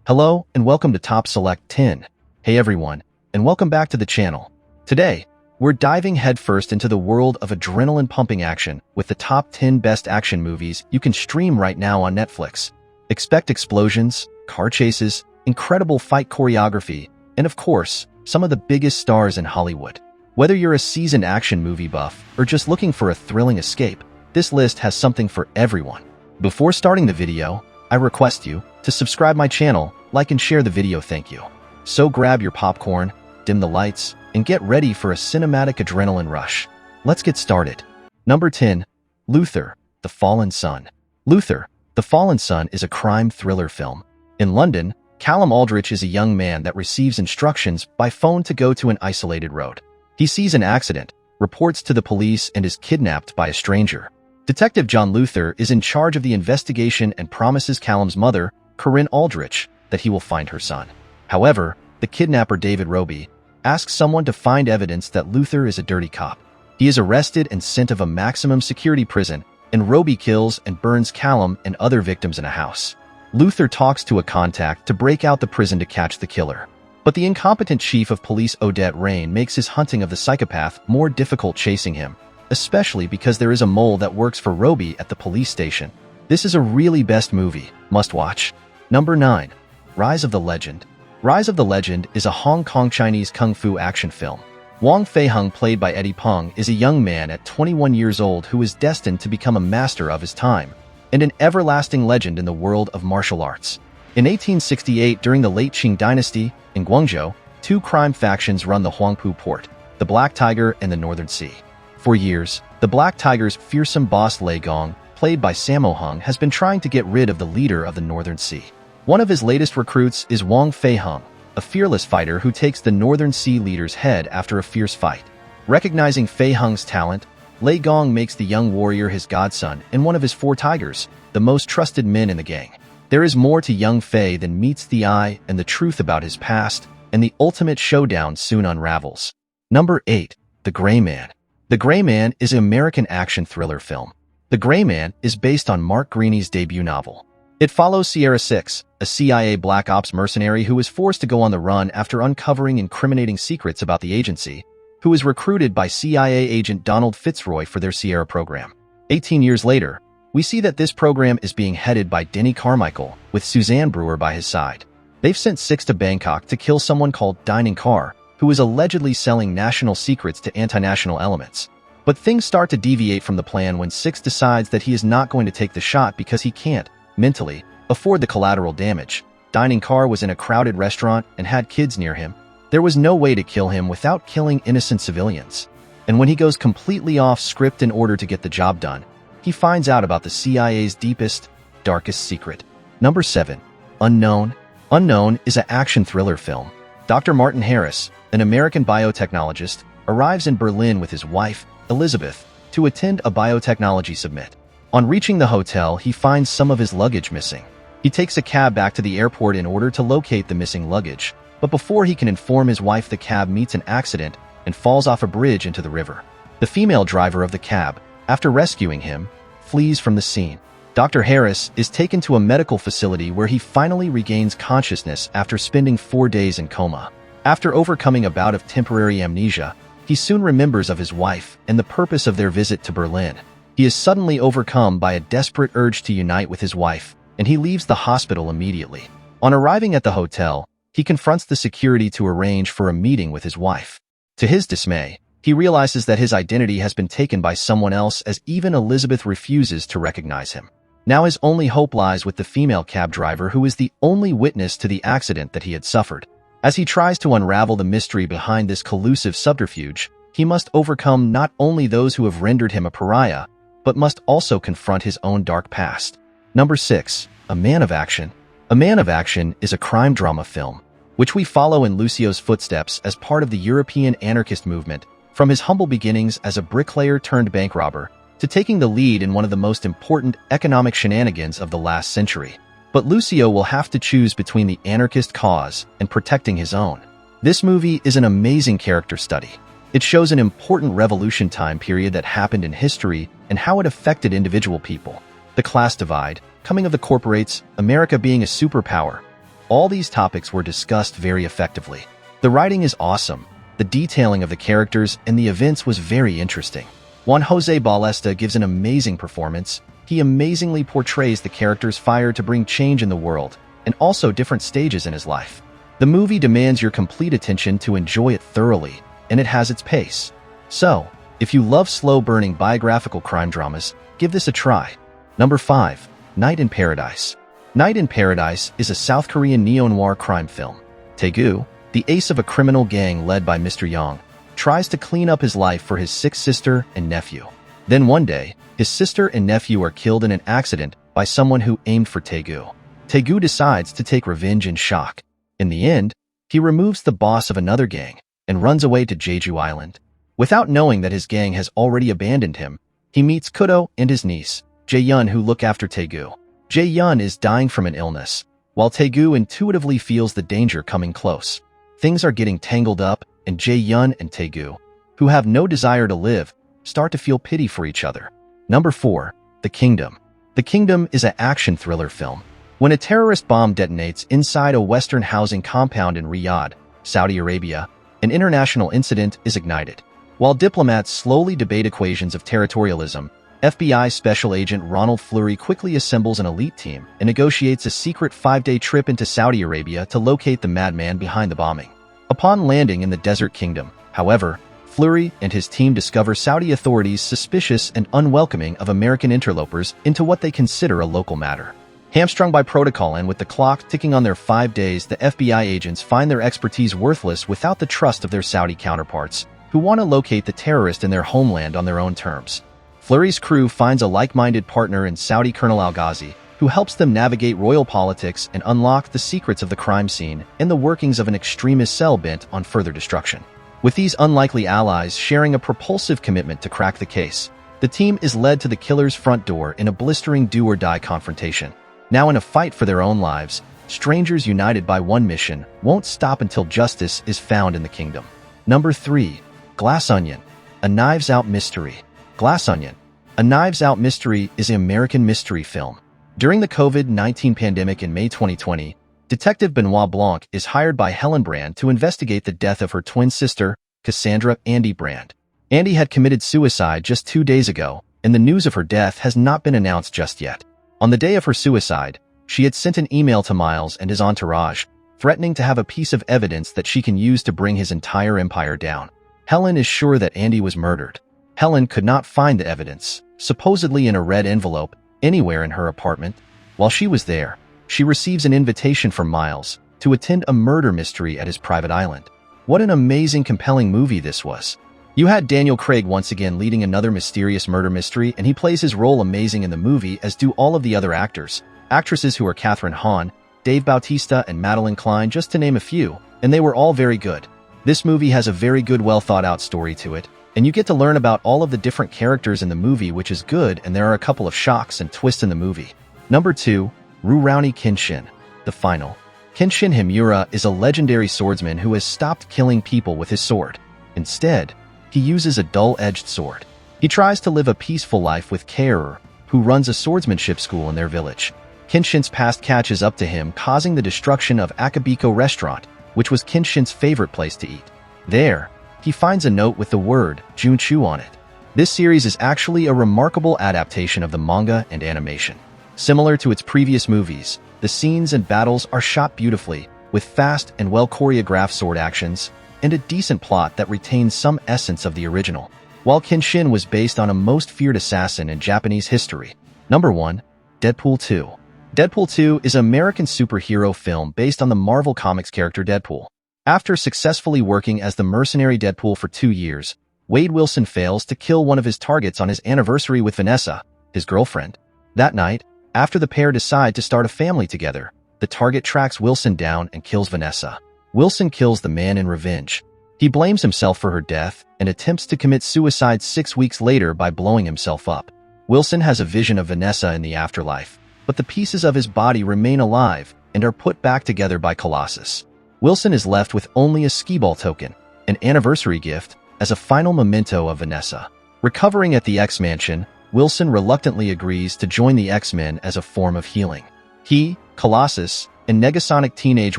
Hello and welcome to Top Select 10. Hey everyone, and welcome back to the channel. Today, we're diving headfirst into the world of adrenaline-pumping action with the top 10 best action movies you can stream right now on Netflix. Expect explosions, car chases, incredible fight choreography, and of course, some of the biggest stars in Hollywood. Whether you're a seasoned action movie buff or just looking for a thrilling escape, this list has something for everyone. Before starting the video, I request you to subscribe my channel, like and share the video, thank you. So grab your popcorn, dim the lights, and get ready for a cinematic adrenaline rush. Let's get started. Number 10. Luther, The Fallen Son. Luther, The Fallen Son is a crime thriller film. In London, Callum Aldrich is a young man that receives instructions by phone to go to an isolated road. He sees an accident, reports to the police, and is kidnapped by a stranger. Detective John Luther is in charge of the investigation and promises Callum's mother, Corinne Aldrich, that he will find her son. However, the kidnapper David Roby asks someone to find evidence that Luther is a dirty cop. He is arrested and sent to a maximum security prison, and Roby kills and burns Callum and other victims in a house. Luther talks to a contact to break out the prison to catch the killer. But the incompetent chief of police Odette Rain makes his hunting of the psychopath more difficult, chasing him, especially because there is a mole that works for Roby at the police station. This is a really best movie, must watch. Number 9. Rise of the Legend. Rise of the Legend is a Hong Kong Chinese kung fu action film. Wong Fei-hung, played by Eddie Peng, is a young man at 21 years old who is destined to become a master of his time and an everlasting legend in the world of martial arts. In 1868, during the late Qing dynasty, in Guangzhou, two crime factions run the Huangpu port, the Black Tiger and the Northern Sea. For years, the Black Tiger's fearsome boss Lei Gong, played by Sammo Hung, has been trying to get rid of the leader of the Northern Sea. One of his latest recruits is Wong Fei-hung, a fearless fighter who takes the Northern Sea leader's head after a fierce fight. Recognizing Fei-hung's talent, Lei Gong makes the young warrior his godson and one of his 4 tigers, the most trusted men in the gang. There is more to young Fei than meets the eye, and the truth about his past, and the ultimate showdown soon unravels. Number 8. The Gray Man. The Gray Man is an American action thriller film. The Gray Man is based on Mark Greene's debut novel. It follows Sierra Six, a CIA Black Ops mercenary who is forced to go on the run after uncovering incriminating secrets about the agency, who is recruited by CIA agent Donald Fitzroy for their Sierra program. 18 years later, we see that this program is being headed by Denny Carmichael, with Suzanne Brewer by his side. They've sent Six to Bangkok to kill someone called Dining Car, who is allegedly selling national secrets to anti-national elements. But things start to deviate from the plan when Six decides that he is not going to take the shot because he can't, mentally, afford the collateral damage. Dining Car was in a crowded restaurant and had kids near him. There was no way to kill him without killing innocent civilians. And when he goes completely off script in order to get the job done, he finds out about the CIA's deepest, darkest secret. Number 7. Unknown. Unknown is an action thriller film. Dr. Martin Harris, an American biotechnologist, arrives in Berlin with his wife, Elizabeth, to attend a biotechnology summit. On reaching the hotel, he finds some of his luggage missing. He takes a cab back to the airport in order to locate the missing luggage, but before he can inform his wife, the cab meets an accident and falls off a bridge into the river. The female driver of the cab, after rescuing him, flees from the scene. Dr. Harris is taken to a medical facility where he finally regains consciousness after spending 4 days in coma. After overcoming a bout of temporary amnesia, he soon remembers of his wife and the purpose of their visit to Berlin. He is suddenly overcome by a desperate urge to unite with his wife, and he leaves the hospital immediately. On arriving at the hotel, he confronts the security to arrange for a meeting with his wife. To his dismay, he realizes that his identity has been taken by someone else, as even Elizabeth refuses to recognize him. Now his only hope lies with the female cab driver, who is the only witness to the accident that he had suffered. As he tries to unravel the mystery behind this collusive subterfuge, he must overcome not only those who have rendered him a pariah, but must also confront his own dark past. Number 6. A Man of Action. A Man of Action is a crime drama film, which we follow in Lucio's footsteps as part of the European anarchist movement, from his humble beginnings as a bricklayer turned bank robber, to taking the lead in one of the most important economic shenanigans of the last century. But Lucio will have to choose between the anarchist cause and protecting his own. This movie is an amazing character study. It shows an important revolution time period that happened in history and how it affected individual people. The class divide, coming of the corporates, America being a superpower, All these topics were discussed very effectively. The writing is awesome. The detailing of the characters and the events was very interesting. Juan Jose Ballesta gives an amazing performance. He amazingly portrays the character's fire to bring change in the world, and also different stages in his life. The movie demands your complete attention to enjoy it thoroughly, and it has its pace. So, if you love slow-burning biographical crime dramas, give this a try. Number 5. Night in Paradise. Night in Paradise is a South Korean neo-noir crime film. Taegu, the ace of a criminal gang led by Mr. Yang, tries to clean up his life for his sick sister and nephew. Then one day, his sister and nephew are killed in an accident by someone who aimed for Taegu. Taegu decides to take revenge in shock. In the end, he removes the boss of another gang and runs away to Jeju Island. Without knowing that his gang has already abandoned him, he meets Kudo and his niece, Jae-yun, who look after Taegu. Jae-yun is dying from an illness, while Taegu intuitively feels the danger coming close. Things are getting tangled up, and Jae-yun and Taegu, who have no desire to live, start to feel pity for each other. Number 4. The Kingdom. The Kingdom is an action thriller film. When a terrorist bomb detonates inside a Western housing compound in Riyadh, Saudi Arabia, an international incident is ignited. While diplomats slowly debate equations of territorialism, FBI Special Agent Ronald Fleury quickly assembles an elite team and negotiates a secret 5-day trip into Saudi Arabia to locate the madman behind the bombing. Upon landing in the Desert Kingdom, however, Fleury and his team discover Saudi authorities suspicious and unwelcoming of American interlopers into what they consider a local matter. Hamstrung by protocol and with the clock ticking on their 5 days, the FBI agents find their expertise worthless without the trust of their Saudi counterparts, who want to locate the terrorist in their homeland on their own terms. Fleury's crew finds a like-minded partner in Saudi Colonel Al-Ghazi, who helps them navigate royal politics and unlock the secrets of the crime scene and the workings of an extremist cell bent on further destruction. With these unlikely allies sharing a propulsive commitment to crack the case, the team is led to the killer's front door in a blistering do-or-die confrontation. Now in a fight for their own lives, strangers united by one mission won't stop until justice is found in the kingdom. Number 3. Glass Onion, a Knives Out mystery. Glass Onion, a Knives Out mystery is an American mystery film. During the COVID-19 pandemic in May 2020, Detective Benoit Blanc is hired by Helen Brand to investigate the death of her twin sister, Cassandra Andy Brand. Andy had committed suicide just 2 days ago, and the news of her death has not been announced just yet. On the day of her suicide, she had sent an email to Miles and his entourage, threatening to have a piece of evidence that she can use to bring his entire empire down. Helen is sure that Andy was murdered. Helen could not find the evidence, supposedly in a red envelope, anywhere in her apartment. While she was there, she receives an invitation from Miles to attend a murder mystery at his private island. What an amazing, compelling movie this was. You had Daniel Craig once again leading another mysterious murder mystery, and he plays his role amazing in the movie, as do all of the other actresses who are Catherine Hahn, Dave Bautista, and Madeline Klein, just to name a few, and they were all very good. This movie has a very good, well-thought-out story to it, and you get to learn about all of the different characters in the movie, which is good, and there are a couple of shocks and twists in the movie. Number 2. Rurouni Kenshin, The Final. Kenshin Himura is a legendary swordsman who has stopped killing people with his sword. Instead, he uses a dull-edged sword. He tries to live a peaceful life with Kaoru, who runs a swordsmanship school in their village. Kenshin's past catches up to him, causing the destruction of Akabiko Restaurant, which was Kenshin's favorite place to eat. There, he finds a note with the word Junchu on it. This series is actually a remarkable adaptation of the manga and animation. Similar to its previous movies, the scenes and battles are shot beautifully, with fast and well-choreographed sword actions, and a decent plot that retains some essence of the original. While Kenshin was based on a most feared assassin in Japanese history. Number 1. Deadpool 2. Deadpool 2 is an American superhero film based on the Marvel Comics character Deadpool. After successfully working as the mercenary Deadpool for 2 years, Wade Wilson fails to kill one of his targets on his anniversary with Vanessa, his girlfriend. That night, after the pair decide to start a family together, the target tracks Wilson down and kills Vanessa. Wilson kills the man in revenge. He blames himself for her death and attempts to commit suicide 6 weeks later by blowing himself up. Wilson has a vision of Vanessa in the afterlife, but the pieces of his body remain alive and are put back together by Colossus. Wilson is left with only a skee-ball token, an anniversary gift, as a final memento of Vanessa. Recovering at the X-Mansion, Wilson reluctantly agrees to join the X-Men as a form of healing. He, Colossus, and Negasonic teenage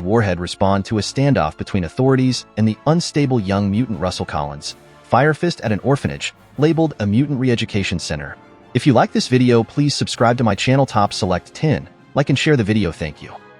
warhead respond to a standoff between authorities and the unstable young mutant Russell Collins, Firefist at an orphanage, labeled a mutant re-education center. If you like this video, please subscribe to my channel Top Select 10, like and share the video. Thank you.